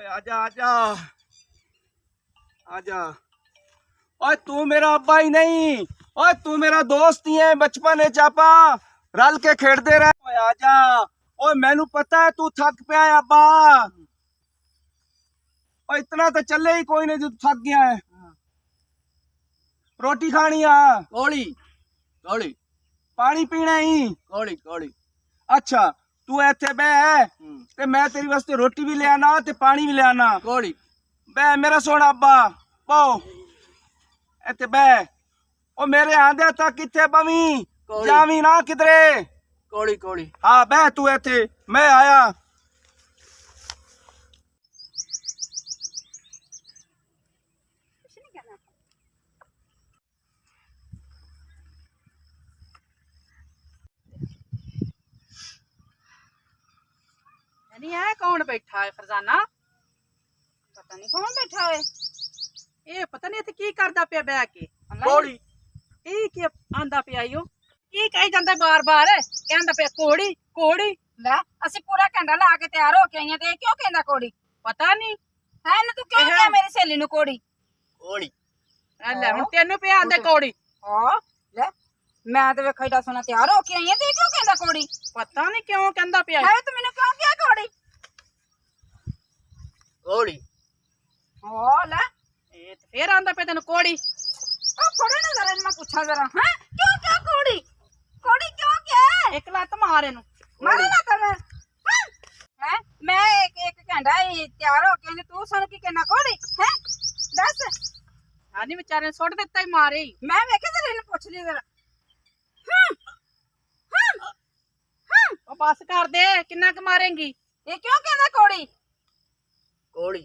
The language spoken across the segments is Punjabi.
आजा आजा आजा। ओए तू मेरा अब्बा ही नहीं, ओए तू मेरा दोस्त ही है। बचपन है चापा रल के खेड़ते रहे। ओए आजा। ओए मैनू पता है तू थक पिया है अब्बा। ओए इतना तो चले ही कोई नहीं जो थक गया है। रोटी खानी है? कोड़ी कोड़ी पानी पीना ही? कोड़ी कोड़ी। अच्छा तू इत्थे बह ते मैं तेरी वास्ते रोटी भी ले आना ते पानी भी ले आना। कोड़ी बह मेरा सोना अब्बा पो इत्थे बह। ओ मेरे आंदे तक किथे बवी जावी ना किधरे। कोड़ी कोड़ी। हाँ बह तू इत्थे मैं आया। नहीं है कौन बैठा है फरजाना? पता नहीं कौन बैठा है। ये पता नहीं इत्थे की करदा पिया बैठ के। कोड़ी ये की आंदा पिया ईओ की कही जांदा बार बार कहंदा पिया कोड़ी कोड़ी। ਲੈ ਅਸੀਂ ਪੂਰਾ ਘੰਟਾ ਲਾ ਕੇ ਤਿਆਰ ਹੋ ਕੇ ਆਈਆਂ ਤੇ ਇਹ ਕਿਉਂ ਕਹਿੰਦਾ ਕੋੜੀ पता नहीं ਹੈ ਇਹਨੂੰ ਤੂੰ ਕਿਉਂ ਕਿਹਾ ਮੇਰੀ ਸਹੇਲੀ ਨੂੰ ਕੋੜੀ कोड़ी। ले हुण तेनू पिया आंदे कोड़ी। ਹਾਂ ਲੈ ਮੈਂ ਤੇ ਵੇਖਾ ਏਡਾ ਸੋਹਣਾ ਤਿਆਰ ਹੋ ਕੇ ਆਈਆਂ ਤੇ ਇਹ ਕਿਉਂ ਕਹਿੰਦਾ ਕੋੜੀ पता नहीं क्यों कहंदा पिया। ਹੈ ਤੂੰ ਮੈਨੂੰ ਕਿਉਂ ਕਿਹਾ ਕੋੜੀ कोड़ी ਹਾਂ ਲੈ ये ते फिर आंदा पिया तेनू कोड़ी। ਆ ਫੜੋ ਨਾ ਜ਼ਰਾ ਇਹਨੂੰ ਮੈਂ ਪੁੱਛਾਂ ਜ਼ਰਾ ਹੈ ਕਿਉਂ ਕਿਹਾ ਕੋੜੀ ਕੋੜੀ ਕਿਉਂ ਕਿਹਾ एक लत मार इनू। ਮਾਰੇ ਨਾ ਕਰ ਹੈ ਮੈਂ ਇੱਕ ਘੰਟਾ ਹੀ ਤਿਆਰ ਹੋ ਕੇ ਆਈ ਤੂੰ ਸਾਨੂੰ ਕੀ ਕਹਿਣਾ ਕੋੜੀ ਹੈ ਦੱਸ आनी बेचारे ने सुट दिता ही मारे ही। ਮੈਂ ਵੇਖਿਆ ਜ਼ਰਾ ਇਹਨੂੰ ਪੁੱਛ ਲਈ ਜ਼ਰਾ ओ बस कर दे किन्ना क मारेंगी। ਇਹ ਕਿਉਂ ਕਹਿੰਦਾ ਕੋੜੀ कोड़ी।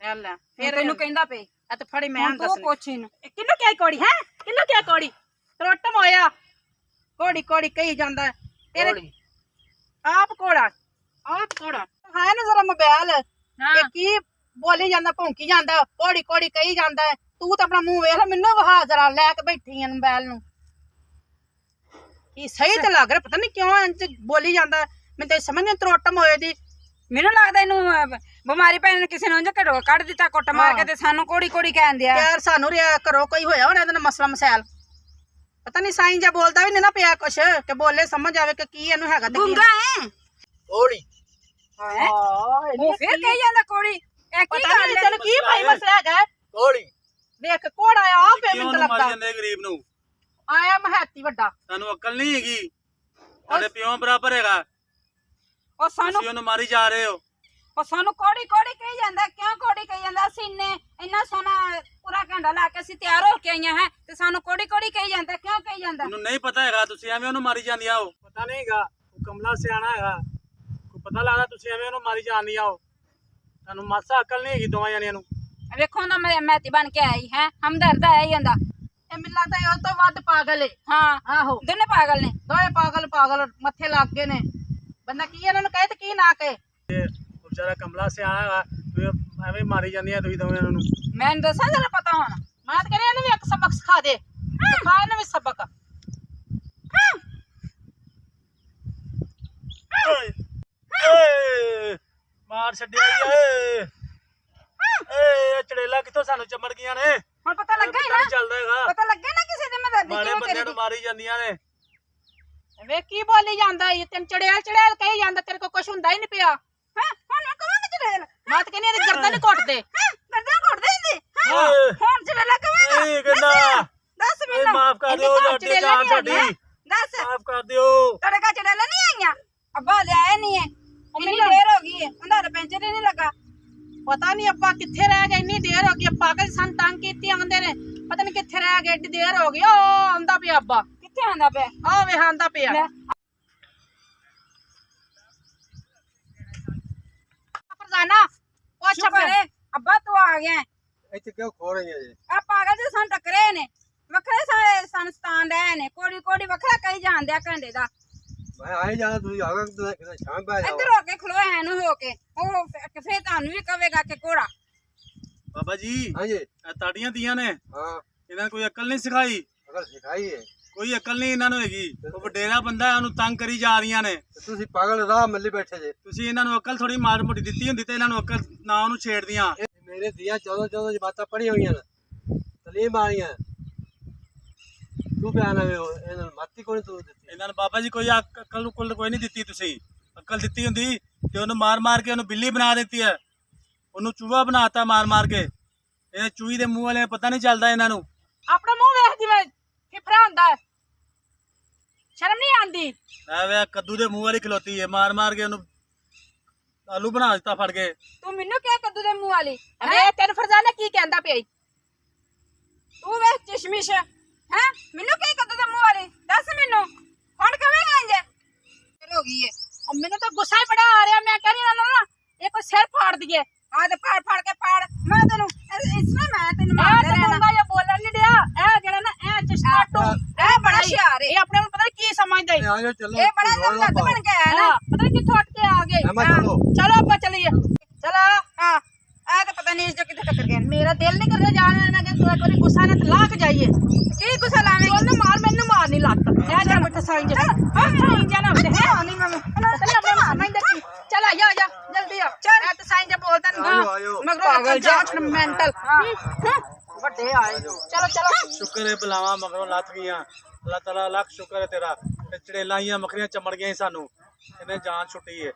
ले ਫਿਰ फिर ਤੈਨੂੰ ਕਹਿੰਦਾ ਪਈ ए ते फड़ी मैं ਹੁਣ ਤੂੰ दसनी ਪੁੱਛ ਇਹਨੂੰ किन्नू क्या कोड़ी है किन्नू क्या कोड़ी त्रोटम होया कोड़ी कोड़ी कही जांदा है। तेरे कोड़ी आप कोड़ा है ना जरा मोबाइल हाँ। ये की बोली जांदा भौंकी जांदा कोड़ी कोड़ी कही जांदा है। तू तो अपना मुंह वेख ले मैनू वहा जरा लैके बैठी है मोबाइल नू। ये सही तो लग रहा पता नहीं क्यों इंज बोली जांदा मैं तो समझ नहीं त्रोटम होए दी। ਮੈਨੂੰ ਲੱਗਦਾ ਇਹਨੂੰ ਬਿਮਾਰੀ ਪੈ ਨੇ ਕਿਸੇ ਨੂੰ ਉਂਝ ਘੜੋ ਕੱਢ ਦਿੱਤਾ ਕੁੱਟ ਮਾਰ ਕੇ ਤੇ ਸਾਨੂੰ ਕੋੜੀ ਕੋੜੀ ਕਹਿੰਦੇ ਆ यार सानू रिया करो कोई होया होना इहदा मसला मसैल पता नहीं साईं जा बोलदा भी नहीं ना पिया कुछ के बोले समझ आवे कि की इहनू हैगा ते की ਗੁੰਗਾ ਹੈ कोड़ी ਹੈ ਉਹ ਫਿਰ ਕਹੀ ਜਾਂਦਾ ਕੋੜੀ ਇਹ ਕੀ पता नहीं ਗੱਲ तेन की भाई मसला हैगा। कोड़ी। देख कोड़ा आया आप पे मिंट मारी लगदा ਜਾਂਦੇ ਗਰੀਬ ਨੂੰ। आया महैती वड्डा ਤੁਹਾਨੂੰ ਅਕਲ ਨਹੀਂ ਹੈਗੀ। ਤੁਹਾਡੇ ਪਿਓ ਬਰਾਬਰ ਹੈਗਾ ਉਹ ਸਾਨੂੰ ਤੁਸੀਂ ਉਹਨੂੰ ਮਾਰੀ ਜਾ ਰਹੇ ਹੋ। ਉਹ ਸਾਨੂੰ ਕੋੜੀ ਕੋੜੀ ਕਹੀ ਜਾਂਦਾ ਕਿਉਂ ਕੋੜੀ ਕਹੀ ਜਾਂਦਾ ਅਸੀਂ ਇੰਨਾ ਸੋਹਣਾ ਪੂਰਾ ਘੰਟਾ ਲਾ ਕੇ ਅਸੀਂ ਤਿਆਰ ਹੋ ਕੇ ਆਈਆਂ ਹੈ ਤੇ ਸਾਨੂੰ ਕੋੜੀ ਕੋੜੀ ਕਹੀ ਜਾਂਦਾ ਕਿਉਂ ਕਹੀ ਜਾਂਦਾ ਮੈਨੂੰ ਨਹੀਂ ਪਤਾ ਹੈਗਾ ਤੁਸੀਂ ਐਵੇਂ ਉਹਨੂੰ ਮਾਰੀ ਜਾਂਦੀਆਂ ਹੋ। ਪਤਾ ਨਹੀਂ ਹੈਗਾ ਉਹ ਕਮਲਾ ਸਿਆਣਾ ਹੈਗਾ ਕੋਈ ਪਤਾ ਲੱਗਦਾ ਤੁਸੀਂ ਐਵੇਂ ਉਹਨੂੰ ਮਾਰੀ ਜਾਂਦੀਆਂ ਹੋ। ਤੁਹਾਨੂੰ ਮਾਸਾ ਅਕਲ ਨਹੀਂ ਹੈਗੀ ਦੋਵਾਂ ਜਣਿਆਂ ਨੂੰ। ਵੇਖੋ ਨਾ ਮੈਂ ਮਹਿਤੀ ਬਣ ਕੇ ਆਈ ਹੈ ਹਮਦਰਦ ਆਇਆ ਹੀ ਜਾਂਦਾ ए मिल लगदा है तो वध पागल है। ਹਾਂ आहो ਦੋਨੇ ਪਾਗਲ ਨੇ दोए पागल पागल मथे लग गए ने बंदा की इन्हां नु कहे ते की ना कहे। ਉਹ ਵਿਚਾਰਾ ਕਮਲਾ ਸਿਆਣਾ ਹੈਗਾ ਤੁਸੀਂ ਐਵੇਂ ਮਾਰੀ ਜਾਂਦੀਆਂ ਤੁਸੀਂ ਦੋਵੇਂ ਨੂੰ। ਮੈਨੂੰ ਦੱਸਾਂ ਜਰਾ ਪਤਾ ਹੋਣਾ मैं तो कह रही एक सबक सिखा दे सिखा इन्हें भी सबक। ਮਾਰ ਛੱਡਿਆ ਏ ਏ ਚੜੇਲਾ ਕਿੱਥੋਂ ਸਾਨੂੰ ਚਮੜ ਗਈਆਂ ਨੇ। ਹੁਣ ਪਤਾ ਲੱਗਾ ਹੀ ਪਤਾ ਨਹੀਂ ਨਾ ਚੱਲਦਾ ਹੈਗਾ ਪਤਾ ਲੱਗਾ ਨਾ ਕਿਸੇ ਦੀ ਮਦਦ ਮਾੜੇ ਕਿਉਂ ਬੰਦਿਆਂ ਨੂੰ ਕਰੀ ਮਾਰੀ ਜਾਂਦੀਆਂ ਨੇ। वे की बोली जांदा ये तेन चड़ेल चड़ेल कही जांदा तेरे को कुछ हुंदा ही नहीं पिया। ਹੈ ਹੁਣ ਮੈਂ ਕਵਾਂਗਾ ਚੜੇਲ मैं तो कहनी है गर्दन ही घुट दे। ਕਰਦਾ ਘੁੱਟਦੇ ਸੀ ਓਏ ਹੁਣ ਚੜੇਲਾ ਕਵਾਂਗਾ ਏ ਕਹਿੰਦਾ ਦੱਸ ਏ ਮੈਨੂੰ ਮਾਫ ਕਰ ਦਿਓ ਸਾਡੀ ਜਾਨ ਸਾਡੀ ਦੱਸ ਮਾਫ ਕਰ ਦਿਓ। ਤੁਹਾਡੇ ਘਰ ਚੜੇਲਾ ਨਹੀਂ ਆਈਆਂ ਅੱਬਾ ਲਿਆਇਆ ਨਹੀਂ ਹੈ ਇੰਨੀ ਦੇਰ ਹੋ ਗਈ ਹੈ ਉਹਦਾ ਤਾਂ ਪੈਂਚਰ ਹੀ ਨਹੀਂ ਲੱਗਾ पता नहीं अब्बा किथे रह गए इन्नी देर हो गई पागल सन तंग कीती आंदे ने पता नहीं किथे रह गए एडी देर हो गई। ओ आंदा पिया अब्बा ਕਿੱਥੇ ਆਂਦਾ ਪਿਆ आ वे आंदा पिया ਲੈ फरजाना ओ ਸ਼ੁਕਰ ਹੈ ਅੱਬਾ ਤੂੰ ਆ ਗਿਆ ਹੈ। ਇੱਥੇ ਕਿਉਂ ਖੋ ਰਹੀਆਂ ਜੀ? ਆ ਪਾਗਲ ਦੇ ਸਾਨੂੰ ਟੱਕਰੇ ਨੇ ਵੱਖਰੇ ਸਾਰੇ ਸੰਸਥਾਨ ਰਹੇ ਨੇ ਕੋੜੀ ਕੋੜੀ ਵੱਖਰਾ ਕਹੀ ਜਾਂਦੇ ਆ ਘੰਟੇ ਦਾ ਮੈਂ ਆਏ ਜਾਣਾ ਤੁਸੀਂ ਆ ਗਏ ਕਿਤੇ ਸ਼ਾਮ ਪੈ ਇੱਧਰ ਹੋ ਕੇ ਖਲੋ ਹੈ ਨੂੰ ਹੋ ਕੇ ਉਹ ਫੇਰ ਤੁਹਾਨੂੰ ਵੀ ਕਵੇਗਾ ਕਿ ਕੋੜਾ ਬਾਬਾ ਜੀ ਹਾਂਜੀ ਇਹ ਤਾੜੀਆਂ ਦੀਆਂ ਨੇ। ਹਾਂ ਇਹਨਾਂ ਕੋਈ ਅਕਲ ਨਹੀਂ ਸਿਖਾਈ। ਅਕਲ ਸਿਖਾਈ ਹੈ ਕੋਈ ਅਕਲ ਨਹੀਂ ਇਹਨਾਂ ਨੂੰ ਹੈਗੀ। ਉਹ ਵਡੇਰਾ ਬੰਦਾ ਹੈ, ਉਹਨੂੰ ਤੰਗ ਕਰੀ ਜਾ ਰਹੀਆਂ ਨੇ। ਤੁਸੀਂ ਪਾਗਲ ਰਾਹ ਮੱਲੀ ਬੈਠੇ ਜੇ। ਤੁਸੀਂ ਇਹਨਾਂ ਨੂੰ ਅਕਲ ਥੋੜੀ ਮਾਰ ਮੋਟੀ ਦਿੱਤੀ ਹੁੰਦੀ ਤੇ ਇਹਨਾਂ ਨੂੰ ਅਕਲ ਨਾ ਉਹਨੂੰ ਛੇੜਦੀਆਂ। ਮੇਰੇ ਦੀਆਂ 14 ਜਮਾਤਾਂ ਪੜ੍ਹੀਆਂ ਹੋਈਆਂ ਨੇ, ਤਲੀਮ ਆਈਆਂ। ਤੂੰ ਬਿਆਨ ਆਵੇ ਇਹਨਾਂ ਨੂੰ ਮਾਤੀ ਕੋਈ ਤੂੰ ਦਿੱਤੀ। ਇਹਨਾਂ ਨੂੰ ਬਾਬਾ ਜੀ ਕੋਈ ਅਕਲ ਉਕਲ ਕੋਈ ਨਹੀਂ ਦਿੱਤੀ। ਤੁਸੀਂ ਅਕਲ ਦਿੱਤੀ ਹੁੰਦੀ ਤੇ ਉਹਨੂੰ ਮਾਰ ਮਾਰ ਕੇ ਉਹਨੂੰ ਬਿੱਲੀ ਬਣਾ ਦਿੱਤੀ ਹੈ, ਉਹਨੂੰ ਚੂਹਾ ਬਣਾਤਾ ਮਾਰ ਮਾਰ ਕੇ। ਇਹ ਚੂਹੀ ਦੇ ਮੂੰਹ ਵਾਲੇ ਪਤਾ ਨਹੀਂ ਚੱਲਦਾ ਇਹਨਾਂ ਨੂੰ। ਆਪਣਾ ਮੂੰਹ ਵੇਖ ਜਿਵੇਂ ਫਿਫਰਾ ਹੁੰਦਾ ਹੈ। ਸ਼ਰਮ ਨਹੀਂ ਆਂਦੀ। ਐ ਵੇ ਕੱਦੂ ਦੇ ਮੂੰਹ ਵਾਲੀ ਖਲੋਤੀ ਹੈ, ਮਾਰ ਮਾਰ ਕੇ ਉਹਨੂੰ ਆਲੂ ਬਣਾ ਦਿੱਤਾ ਫੜ ਕੇ। ਤੂੰ ਮੈਨੂੰ ਕਿਹਾ ਕੱਦੂ ਦੇ ਮੂੰਹ ਵਾਲੀ ਅਰੇ ਤੈਨੂੰ ਫਰਜ਼ਾਨਾ ਕੀ ਕਹਿੰਦਾ ਪਿਆ ਈ? ਤੂੰ ਵੇਖ ਚਸ਼ਮਿਸ਼ ਹੈ ਮੈਨੂੰ ਕਿਹਾ ਕੱਦੂ ਦੇ ਮੂੰਹ ਵਾਲੀ ਦੱਸ ਮੈਨੂੰ ਹੁਣ ਕਵੇਂਗਾ ਇੰਜ ਹੋ ਗਈ ਹੈ। और मैंने तो गुस्सा ही बड़ा आ रहा। मैं कह रही हूं ना ये कोई सिर फाड़ दिए। ਆ ਤੇ ਫੜ ਕੇ ਪਾੜ ਮੈਂ ਤੈਨੂੰ ਇਸਨੇ ਮੈਂ ਤੈਨੂੰ ਮਾਰ ए तो मुंगा ये बोलन नहीं दिया। ए जेड़ा ना ए चश्मा टू ਇਹ ਬੜਾ ਹੁਸ਼ਿਆਰ ये अपने पता नहीं की समझदा ਆ ਜਾਓ चलो। ਇਹ ਬੜਾ ਲੰਗਤ ਬਣ ਕੇ ਆਇਆ ਨਾ पता नहीं किथों हट के आ गए। हेमा चलो। चलो अब्बा चलिए। चलो ਹਾਂ ਆ ਤਾਂ ਪਤਾ ਨਹੀਂ ਇਸ ਜੋ ਕਿੱਥੇ ਟੱਕਰ ਗਿਆ मेरा दिल नहीं कर रहा जाने में कि तू कोई गुस्सा ने तलाक जाइए। ਕੀ ਗੁੱਸਾ ਲਾਵੇਂਗੀ ਉਹਨੂੰ ਮਾਰ ਮੈਨੂੰ ਮਾਰ ਨਹੀਂ ਲੱਤ। ਇਹ ਜਾ ਬੈਠਾ ਸਾਈਂ ਜਾ। ਹਾਂ ਸਾਈਂ ਜਾ ਨਾ ਤੇ ਹੈ ਨਹੀਂ ਮੈਂ ਪਤਾ ਨਹੀਂ ਆਪਣੇ ਸਮਝਦਾ ਕੀ। ਚੱਲ ਆ ਜਾ ਜਲਦੀ ਆ। ਚੱਲ ਇਹ ਤੇ ਸਾਈਂ ਜਾ ਬੋਲਦਾ ਆਇਓ, ਆਇਓ। ਨਾ ਮਗਰੋਂ ਪਾਗਲ ਜਾਟ ਮੈਂਟਲ ਵੱਡੇ ਆਏ। ਚਲੋ ਚਲੋ ਸ਼ੁਕਰ ਹੈ ਬੁਲਾਵਾ ਮਗਰੋਂ ਲੱਥ ਗਈਆਂ। ਅੱਲਾਹ ਤਾਲਾ ਲੱਖ ਸ਼ੁਕਰ ਹੈ ਤੇਰਾ। ਤੇ ਚੜੇਲਾਂ ਆਈਆਂ ਮੱਖਰੀਆਂ ਚਮੜ ਗਈਆਂ ਸੀ ਸਾਨੂੰ, ਇਹਨੇ ਜਾਨ ਛੁੱਟੀ ਹੈ।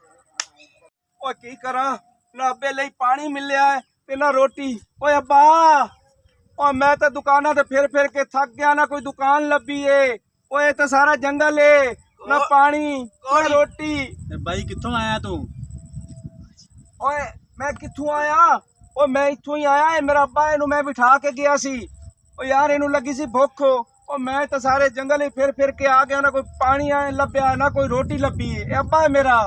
ਓਏ ਕੀ ਕਰਾਂ ਨਾ ਅੱਬੇ ਲਈ ਪਾਣੀ ਮਿਲਿਆ ਹੈ ਤੇ ਨਾ ਰੋਟੀ। ਓਏ ਅੱਬਾ ਓ ਮੈਂ ਤਾਂ ਦੁਕਾਨਾਂ ਤੇ ਫਿਰ ਕੇ ਥੱਕ ਗਿਆ, ਨਾ ਕੋਈ ਦੁਕਾਨ ਲੱਭੀ ਏ। ਓਏ ਤਾਂ ਸਾਰਾ ਜੰਗਲ ਏ, ਨਾ ਪਾਣੀ ਨਾ ਰੋਟੀ। ਤੇ ਬਾਈ ਕਿੱਥੋਂ ਆਇਆ ਤੂੰ? ਓਏ ਮੈਂ ਕਿੱਥੋਂ ਆਇਆ? ਓ ਮੈਂ ਇੱਥੋਂ ਹੀ ਆਇਆ। ਇਹ ਮੇਰਾ ਅੱਬਾ ਇਹਨੂੰ ਮੈਂ ਬਿਠਾ ਕੇ ਗਿਆ ਸੀ। ਓ ਯਾਰ ਇਹਨੂੰ ਲੱਗੀ ਸੀ ਭੁੱਖ। ਓ ਮੈਂ ਤਾਂ ਸਾਰੇ ਜੰਗਲ ਹੀ ਫਿਰ ਕੇ ਆ ਗਿਆ, ਨਾ ਕੋਈ ਪਾਣੀ ਆਏ ਲੱਭਿਆ ਨਾ ਕੋਈ ਰੋਟੀ ਲੱਭੀ। ਇਹ ਅੱਬਾ ਹੈ ਮੇਰਾ।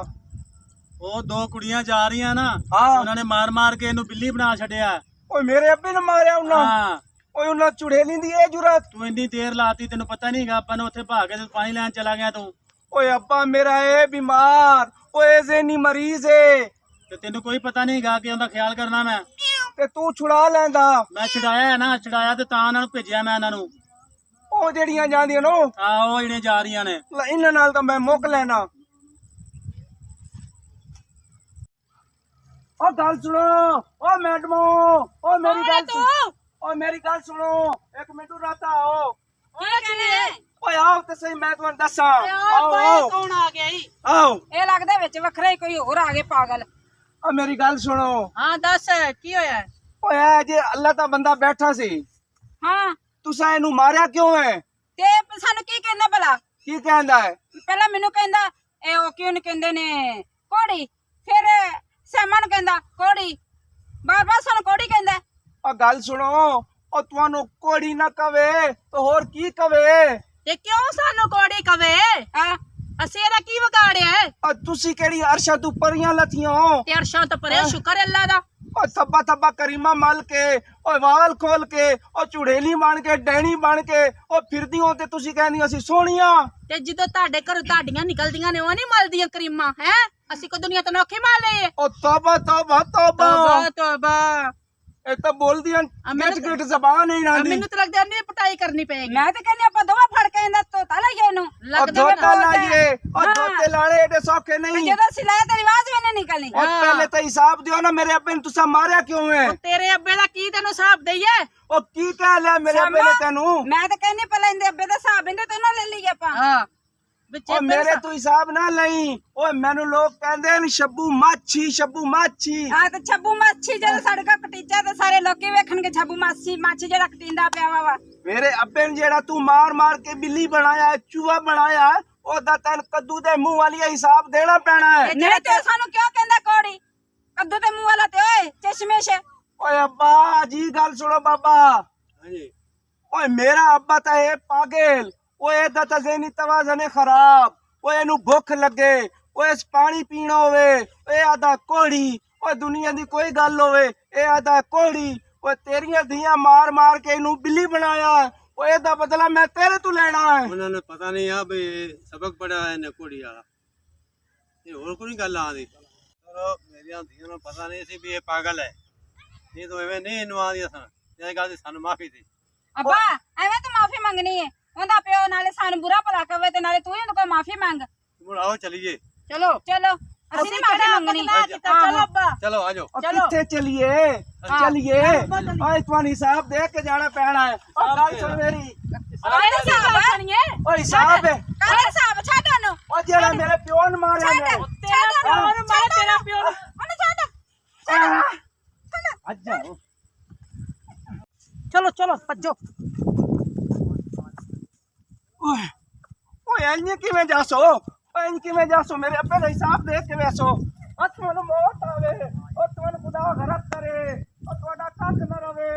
ਉਹ ਦੋ ਕੁੜੀਆਂ ਜਾ ਰਹੀਆਂ ਨਾ, ਹਾਂ। ਉਹਨਾਂ ਨੇ ਮਾਰ ਮਾਰ ਕੇ ਇਹਨੂੰ ਬਿੱਲੀ ਬਣਾ ਛੱਡਿਆ। ਓਏ ਮੇਰੇ ਅੱਬੇ ਨੇ ਮਾਰਿਆ ਉਹਨਾਂ। ਹਾਂ ਓਏ ਉਹਨਾਂ ਚੁੜੇਲੀ ਦੀ ਇਹ ਜੁਰਤ। ਤੂੰ ਇੰਨੀ ਦੇਰ ਲਾਤੀ, ਤੈਨੂੰ ਪਤਾ ਨਹੀਂਗਾ ਆਪਾਂ ਨੂੰ ਉੱਥੇ ਭਾਗ ਕੇ ਤੇ ਪਾਣੀ ਲੈਣ ਚਲਾ ਗਿਆ ਤੂੰ। ਓਏ ਅੱਬਾ ਮੇਰਾ ਇਹ ਬਿਮਾਰ, ਓਏ ਜ਼ੇਨੀ ਮਰੀਜ਼ ਏ ਤੇ ਤੈਨੂੰ ਕੋਈ ਪਤਾ ਨਹੀਂਗਾ ਕਿ ਉਹਦਾ ਖਿਆਲ ਕਰਨਾ ਮੈਂ। ਤੇ ਤੂੰ ਛੁਡਾ ਲੈਂਦਾ। ਮੈਂ ਛਡਾਇਆ ਹੈ ਨਾ, ਛਡਾਇਆ ਤੇ ਤਾਂ ਉਹਨਾਂ ਨੂੰ ਭੇਜਿਆ ਮੈਂ ਇਹਨਾਂ ਨੂੰ। ਉਹ ਜਿਹੜੀਆਂ ਜਾਂਦੀਆਂ ਨੋ ਉਹ ਜਿਹੜੀਆਂ ਜਾ ਰਹੀਆਂ ਨੇ, ਇਹਨਾਂ ਨਾਲ ਤਾਂ ਮੈਂ ਮੁੱਕ ਲੈਣਾ। ਓ ਗੱਲ ਸੁਣੋ, ਓ ਮੈਡਮੋ, ਓ ਮੇਰੀ ਗੱਲ ਸੁਣੋ, ਓ ਮੇਰੀ ਗੱਲ ਸੁਣੋ, ਇੱਕ ਮਿੰਟ ਰਾਤਾ ਆਓ। ਕੀ ਕਹਿੰਦੇ ਓਏ ਆਓ ਤੇ ਸਹੀ, ਮੈਂ ਤੁਹਾਨੂੰ ਦੱਸਾਂ। ਆਓ ਆਓ ਕੌਣ ਆ ਗਿਆ ਈ? ਆਓ। ਇਹ ਲੱਗਦਾ ਵਿੱਚ ਵੱਖਰਾ ਹੀ ਕੋਈ ਹੋਰ ਆ ਗਏ ਪਾਗਲ। ਓ ਮੇਰੀ ਗੱਲ ਸੁਣੋ। ਹਾਂ ਦੱਸ ਕੀ ਹੋਇਆ? ਓਏ ਇਹ ਜੇ ਅੱਲਾ ਦਾ ਬੰਦਾ ਬੈਠਾ ਸੀ, ਹਾਂ ਤੁਸੀਂ ਇਹਨੂੰ ਮਾਰਿਆ ਕਿਉਂ ਹੈ? ਤੇ ਸਾਨੂੰ ਕੀ ਕਹਿੰਦਾ ਭਲਾ? ਕੀ ਕਹਿੰਦਾ ਹੈ? ਪਹਿਲਾਂ ਮੈਨੂੰ ਕਹਿੰਦਾ ਇਹ ਉਹ ਕਿਉਂ ਨੀ ਕਹਿੰਦੇ ਨੇ ਕੋੜੀ, ਫਿਰ ਸੈਮਾ ਨੂੰ ਕਹਿੰਦਾ ਕੋੜੀ, ਬਾਰ ਬਾਰ ਸਾਨੂੰ ਕੋੜੀ ਕਹਿੰਦਾ। ਓ ਗੱਲ ਸੁਣੋ, ਓ ਤੁਹਾਨੂੰ ਕੋੜੀ ਨਾ ਕਵੇ ਤਾਂ ਹੋਰ ਕੀ ਕਵੇ? ਤੇ ਕਿਉਂ ਸਾਨੂੰ ਕੋੜੀ ਕਵੇ? ਹਾਂ ਅਸੀਂ ਇਹਦਾ ਕੀ ਵਿਗਾੜਿਆ ਹੈ? ਓ ਤੁਸੀਂ ਕਿਹੜੀ ਅਰਸ਼ਾਂ ਤੋਂ ਪਰੀਆਂ ਲੱਥੀਆਂ ਹੋ? ਤੇ ਅਰਸ਼ਾਂ ਤੋਂ ਪਰੇ ਸ਼ੁਕਰ ਹੈ ਅੱਲਾ ਦਾ। ਓ ਥੱਬਾ ਥੱਬਾ ਕਰੀਮਾ ਮਲ ਕੇ, ਓ ਵਾਲ ਖੋਲ ਕੇ, ਓ ਚੁੜੇਲੀ ਬਣ ਕੇ, ਡੈਣੀ ਬਣ ਕੇ ਓ ਫਿਰਦੀ ਹੋ ਤੇ ਤੁਸੀਂ ਕਹਿੰਦੀ ਅਸੀਂ ਸੋਹਣੀਆਂ। ਤੇ ਜਦੋਂ ਤੁਹਾਡੇ ਘਰੋਂ ਤੁਹਾਡੀਆਂ ਨਿਕਲਦੀਆਂ ਨੇ ਉਹ ਨਹੀਂ ਮਲਦੀਆਂ ਕਰੀਮਾਂ ਹੈ? ਅਸੀਂ ਕੋ ਦੁਨੀਆ ਤੋਂ ਨੋਖੇ ਮਾਰ ਲਈਏ? ਓ ਤੌਬਾ ਤੌਬਾ ਤੌਬਾ। ਤੋਬਾ ਤੋਬਾ। ਇਹ ਤਾਂ ਬੋਲਦੀਆਂ ਗਿੱਟ ਜ਼ਬਾਨ ਹੀ ਨਾ ਦੀ। ਮੈਨੂੰ ਤਾਂ ਲੱਗਦਾ ਨਹੀਂ ਪਟਾਈ ਕਰਨੀ ਪਏਗੀ। ਮੈਂ ਤੇ ਕਹਿੰਦੀ ਆਪਾਂ ਦੋਵਾਂ ਫੜ ਕੇ ਇਹਨਾਂ ਤੋਤਾ ਲਾਈਏ ਇਹਨੂੰ। ਓ ਲੱਗਦਾ ਧੋਤਾ ਲਾਈਏ, ਓ ਹਾਂ। ਧੋਤੇ ਲਾਣੇ ਏਡੇ ਸੌਖੇ ਤੇ ਨਹੀਂ। ਜਦੋਂ ਸਿਲਾਇਆ ਤੇਰੀ ਆਵਾਜ਼ ਵੀ ਨਹੀਂ ਨਿਕਲਣੀ। ਓ ਪਹਿਲੇ ਤਾਂ ਹਿਸਾਬ ਦਿਓ ਨਾ, ਮੇਰੇ ਅੱਬੇ ਨੂੰ ਤੁਸੀਂ ਮਾਰਿਆ ਕਿਉਂ ਹੈ? ਤੇਰੇ ਅੱਬੇ ਦਾ ਕੀ ਤੈਨੂੰ ਹਿਸਾਬ ਦਈਏ? ਓ ਕੀ ਕਹਿ ਲਿਆ ਮੇਰੇ ਅੱਬੇ ਨੇ ਤੈਨੂੰ? ਮੈਂ ਤਾਂ ਕਹਿੰਦੀ ਪਹਿਲਾਂ ਇਹਦੇ ਅੱਬੇ ਦਾ ਹਿਸਾਬ ਇਹਦੇ ਤੋਂ ਨਾ ਲੈ ਲਈਏ ਆਪਾਂ। ਹਾਂ ਵਿੱਚੇ ਓ ਮੇਰੇ ਤੋਂ ਹਿਸਾਬ ਨਾ ਲਈ। ਓਏ ਮੈਨੂੰ ਲੋਕ ਕਹਿੰਦੇ ਨੇ ਸ਼ੱਬੂ ਮਾਛੀ, ਸ਼ੱਬੂ ਮਾਛੀ। ਹਾਂ ਤੇ ਛੱਬੂ ਮਾਛੀ ਜਦੋਂ ਸਾਡੇ ਕੋਲ ਕਟੀਚਾ ਤੇ ਸਾਰੇ ਲੋਕੀ ਵੇਖਣਗੇ ਛੱਬੂ ਮਾਛੀ ਜਿਹੜਾ ਕਟਿੰਦਾ ਪਿਆ ਵਾ। ਮੇਰੇ ਅੱਬੇ ਨੇ ਜਿਹੜਾ ਤੂੰ ਮਾਰ ਮਾਰ ਕੇ ਬਿੱਲੀ ਬਣਾਇਆ, ਚੂਹਾ ਬਣਾਇਆ, ਉਹਦਾ ਤੈਨੂੰ ਕੱਦੂ ਦੇ ਮੂੰਹ ਵਾਲੀ ਹਿਸਾਬ ਦੇਣਾ ਪੈਣਾ ਹੈ। ਨਹੀਂ ਤੇ ਸਾਨੂੰ ਕਿਉਂ ਕਹਿੰਦਾ ਕੋੜੀ, ਕੱਦੂ ਤੇ ਮੂੰਹ ਵਾਲਾ ਤੇ ਓਏ ਚਸ਼ਮੇਸ਼। ਓਏ ਅੱਬਾ ਜੀ ਗੱਲ ਸੁਣੋ ਬਾਬਾ। ਹਾਂਜੀ ਓਏ ਮੇਰਾ ਅੱਬਾ ਤਾਂ ਇਹ ਪਾਗਲ। ਓਏ ਇਹਦਾ ਤਾਂ ਜ਼ਹਿਨੀ ਤਵਾਜ਼ਨ ਖਰਾਬ। ਓਏ ਇਹਨੂੰ ਭੁੱਖ ਲੱਗੇ, ਓਏ ਪਾਣੀ ਪੀਣਾ ਹੋਵੇ, ਇਹ ਆਦਾ ਕੋੜੀ। ਓਏ ਦੁਨੀਆ ਦੀ ਕੋਈ ਗੱਲ ਹੋਵੇ, ਇਹ ਆਦਾ ਕੋੜੀ। ਓਏ ਤੇਰੀਆਂ ਧੀਆਂ ਮਾਰ ਮਾਰ ਕੇ ਇਹਨੂੰ ਬਿੱਲੀ ਬਣਾਇਆ। ਓਏ ਇਹਦਾ ਬਦਲਾ ਮੈਂ ਤੇਰੇ ਤੋਂ ਲੈਣਾ ਹੈ। ਉਹਨਾਂ ਨੇ ਪਤਾ ਨਹੀਂ ਆ ਵੀ ਸਬਕ ਪੜਿਆ ਇਹਨੇ ਕੁੜੀ ਵਾਲਾ, ਇਹ ਹੋਰ ਕੋਈ ਗੱਲ ਆਂਦੀ। ਚਲੋ ਮੇਰੀਆਂ ਧੀਆਂ ਨੂੰ ਪਤਾ ਨਹੀਂ ਸੀ ਵੀ ਇਹ ਪਾਗਲ ਹੈ, ਨਹੀਂ ਤਾਂ ਐਵੇਂ ਨਹੀਂ ਇਹਨੂੰ ਆਂਦੀਆਂ ਸਨ। ਇਹ ਗੱਲ ਦੀ ਸਾਨੂੰ ਮਾਫੀ ਦੇ। ਅੱਬਾ ਐਵੇਂ ਤਾਂ ਮਾਫੀ ਮੰਗਣੀ ਹੈ। ਉਹਦਾ ਪਿਓ ਨਾਲੇ ਸਾਨੂੰ ਬੁਰਾ ਭਲਾ ਕਵੇ ਤੇ ਨਾਲੇ ਤੂੰ ਹੀ ਉਹਦੇ ਕੋਲ ਮਾਫੀ ਮੰਗ ਹੁਣ ਆਓ ਚਲੀਏ ਚਲੋ ਚਲੋ ਅਸੀਂ ਨਹੀਂ ਮਾਫੀ ਮੰਗਣੀ ਚਲੋ ਅੱਬਾ ਚਲੋ ਆਜੋ और चलो। किथे चलिए चलिए ओए तुम्हारी हिसाब दे के जाना पैना है और गल सुन मेरी ਕਾਹਦਾ ਹਿਸਾਬ ਸੁਣੀਏ ओ हिसाब है ਕਾਹਦਾ ਹਿਸਾਬ ਛੱਡ ਉਹਨੂੰ ओ जेड़ा मेरे प्यो ने मारे ने ਤੇਰਾ ਪਿਓ ਨੂੰ ਮਾਰੇ ਤੇਰਾ ਪਿਓ ਨੂੰ। ਉਹਨੂੰ ਛੱਡ अच्छा ਚਲੋ ਚਲੋ ਭੱਜੋ ओए ओए अन्य किवें जासो ओए अन्य किवें जासो मेरे अब्बे दा हिसाब दे के वैसो अत मन मौत आवे ओ तुम खुदा गरत करे ओ तोड़ा कख न रवे